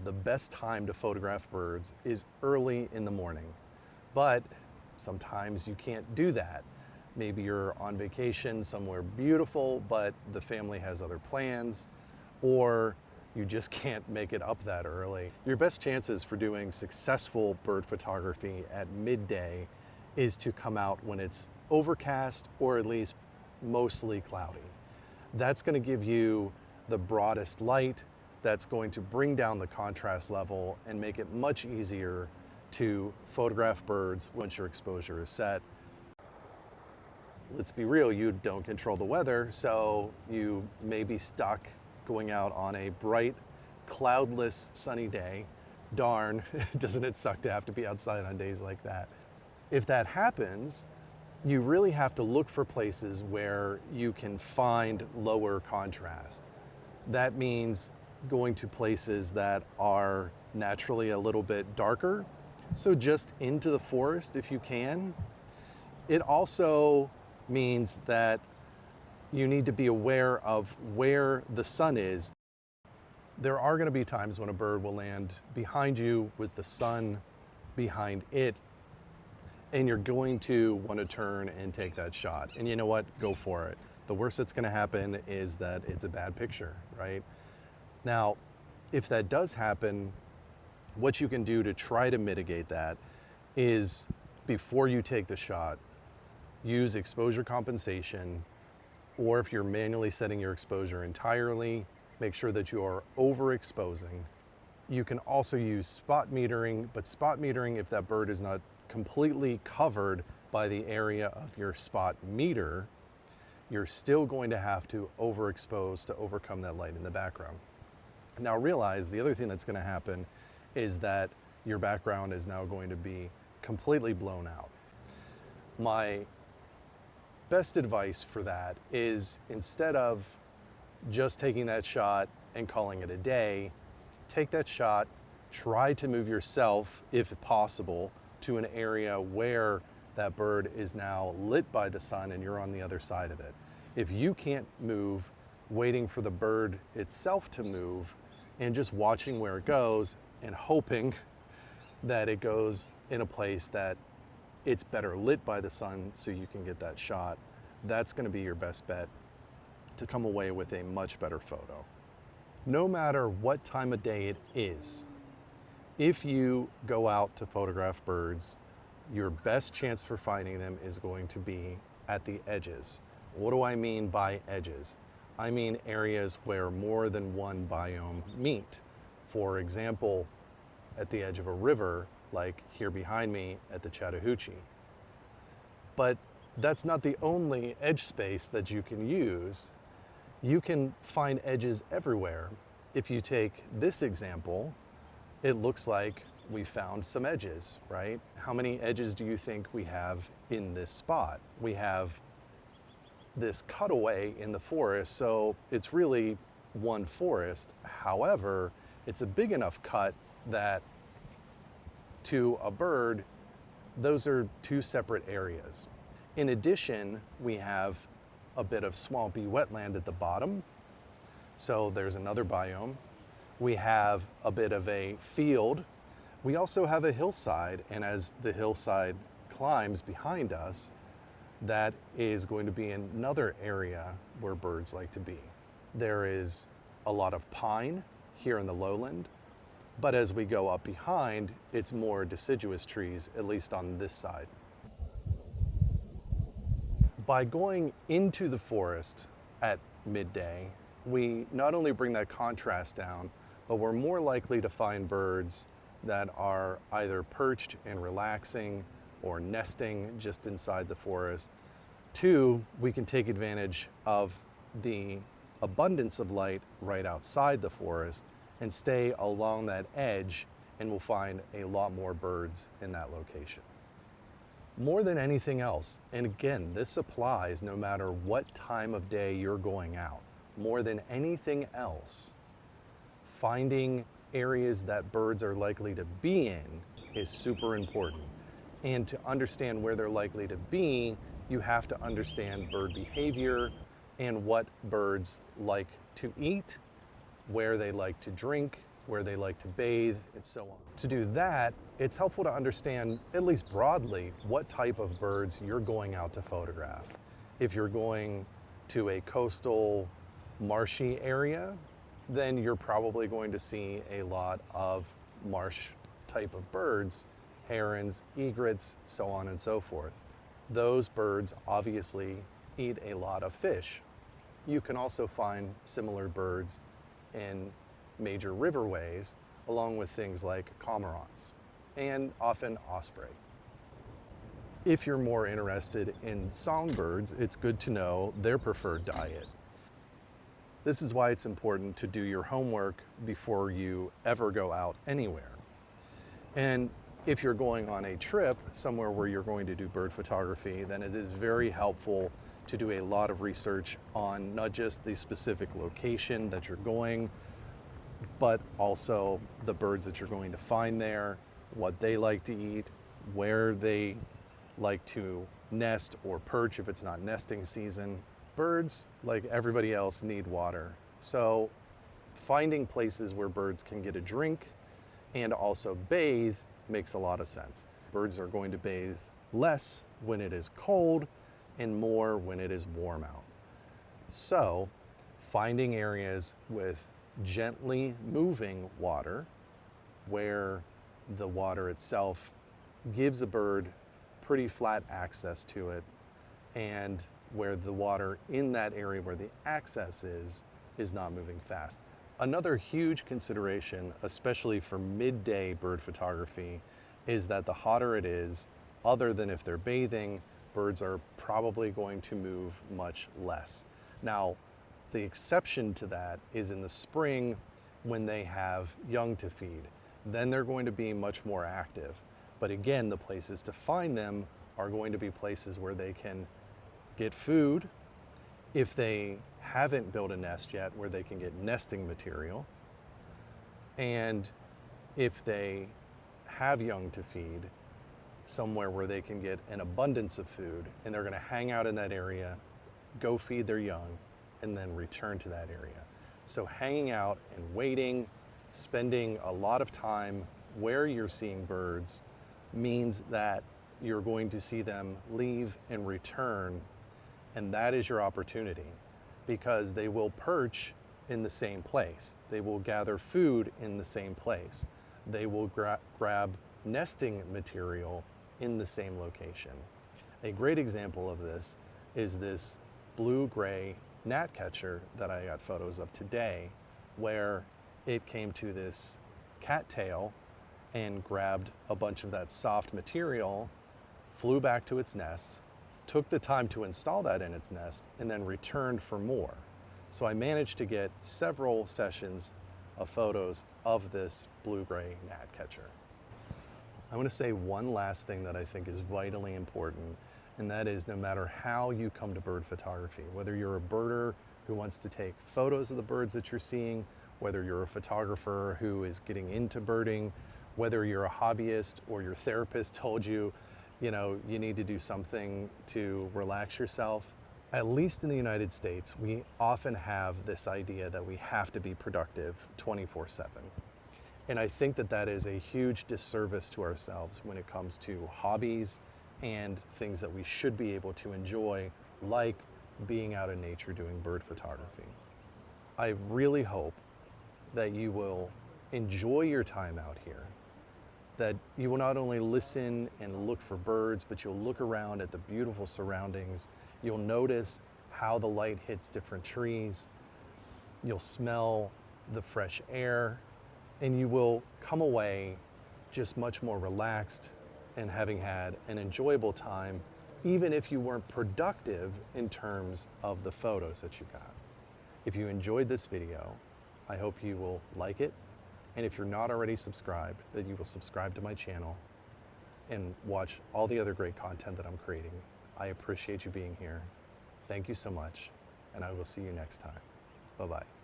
the best time to photograph birds is early in the morning. But sometimes you can't do that. Maybe you're on vacation somewhere beautiful, but the family has other plans, or you just can't make it up that early. Your best chances for doing successful bird photography at midday is to come out when it's overcast or at least mostly cloudy. That's going to give you the broadest light. That's going to bring down the contrast level and make it much easier to photograph birds once your exposure is set. Let's be real, you don't control the weather, so you may be stuck going out on a bright, cloudless, sunny day. Darn, doesn't it suck to have to be outside on days like that? If that happens, you really have to look for places where you can find lower contrast. That means going to places that are naturally a little bit darker, so just into the forest if you can. It also means that you need to be aware of where the sun is. There are going to be times when a bird will land behind you with the sun behind it, and you're going to want to turn and take that shot. And you know what? Go for it. The worst that's going to happen is that it's a bad picture, right? Now, if that does happen, what you can do to try to mitigate that is, before you take the shot, use exposure compensation, or if you're manually setting your exposure entirely, make sure that you are overexposing. You can also use spot metering, but spot metering, if that bird is not completely covered by the area of your spot meter, you're still going to have to overexpose to overcome that light in the background. Now realize the other thing that's going to happen is that your background is now going to be completely blown out. My best advice for that is, instead of just taking that shot and calling it a day, take that shot, try to move yourself, if possible, to an area where that bird is now lit by the sun and you're on the other side of it. If you can't move, waiting for the bird itself to move and just watching where it goes and hoping that it goes in a place that it's better lit by the sun so you can get that shot, that's going to be your best bet to come away with a much better photo. No matter what time of day it is, if you go out to photograph birds, your best chance for finding them is going to be at the edges. What do I mean by edges? I mean areas where more than one biome meet. For example, at the edge of a river, like here behind me at the Chattahoochee. But that's not the only edge space that you can use. You can find edges everywhere. If you take this example, it looks like we found some edges, right? How many edges do you think we have in this spot? We have this cutaway in the forest, so it's really one forest. However, it's a big enough cut that to a bird, those are two separate areas. In addition, we have a bit of swampy wetland at the bottom, so there's another biome. We have a bit of a field. We also have a hillside, and as the hillside climbs behind us, that is going to be another area where birds like to be. There is a lot of pine here in the lowland, but as we go up behind, it's more deciduous trees, at least on this side. By going into the forest at midday, we not only bring that contrast down, but we're more likely to find birds that are either perched and relaxing or nesting just inside the forest. Two, we can take advantage of the abundance of light right outside the forest and stay along that edge, and we'll find a lot more birds in that location. More than anything else, and again, this applies no matter what time of day you're going out, more than anything else, finding areas that birds are likely to be in is super important. And to understand where they're likely to be, you have to understand bird behavior and what birds like to eat, where they like to drink, where they like to bathe, and so on. To do that, it's helpful to understand, at least broadly, what type of birds you're going out to photograph. If you're going to a coastal, marshy area, then you're probably going to see a lot of marsh type of birds, herons, egrets, so on and so forth. Those birds obviously eat a lot of fish. You can also find similar birds in major riverways, along with things like cormorants and often osprey. If you're more interested in songbirds, it's good to know their preferred diet. This is why it's important to do your homework before you ever go out anywhere. And if you're going on a trip somewhere where you're going to do bird photography, then it is very helpful to do a lot of research on not just the specific location that you're going, but also the birds that you're going to find there, what they like to eat, where they like to nest or perch if it's not nesting season. Birds, like everybody else, need water. So finding places where birds can get a drink and also bathe makes a lot of sense. Birds are going to bathe less when it is cold and more when it is warm out. So finding areas with gently moving water, where the water itself gives a bird pretty flat access to it, and where the water in that area where the access is not moving fast. Another huge consideration, especially for midday bird photography, is that the hotter it is, other than if they're bathing, birds are probably going to move much less. Now, the exception to that is in the spring when they have young to feed. Then they're going to be much more active. But again, the places to find them are going to be places where they can get food, if they haven't built a nest yet, where they can get nesting material, and if they have young to feed, somewhere where they can get an abundance of food, and they're going to hang out in that area, go feed their young, and then return to that area. So hanging out and waiting, spending a lot of time where you're seeing birds means that you're going to see them leave and return, and that is your opportunity, because they will perch in the same place. They will gather food in the same place. They will grab nesting material in the same location. A great example of this is this blue-gray gnatcatcher that I got photos of today, where it came to this cattail and grabbed a bunch of that soft material, flew back to its nest, took the time to install that in its nest, and then returned for more. So I managed to get several sessions of photos of this blue-gray gnatcatcher. I want to say one last thing that I think is vitally important, and that is no matter how you come to bird photography, whether you're a birder who wants to take photos of the birds that you're seeing, whether you're a photographer who is getting into birding, whether you're a hobbyist or your therapist told you, you need to do something to relax yourself. At least in the United States, we often have this idea that we have to be productive 24/7. And I think that that is a huge disservice to ourselves when it comes to hobbies and things that we should be able to enjoy, like being out in nature doing bird photography. I really hope that you will enjoy your time out here, that you will not only listen and look for birds, but you'll look around at the beautiful surroundings. You'll notice how the light hits different trees. You'll smell the fresh air, and you will come away just much more relaxed and having had an enjoyable time, even if you weren't productive in terms of the photos that you got. If you enjoyed this video, I hope you will like it. And if you're not already subscribed, that you will subscribe to my channel and watch all the other great content that I'm creating. I appreciate you being here. Thank you so much, and I will see you next time. Bye-bye.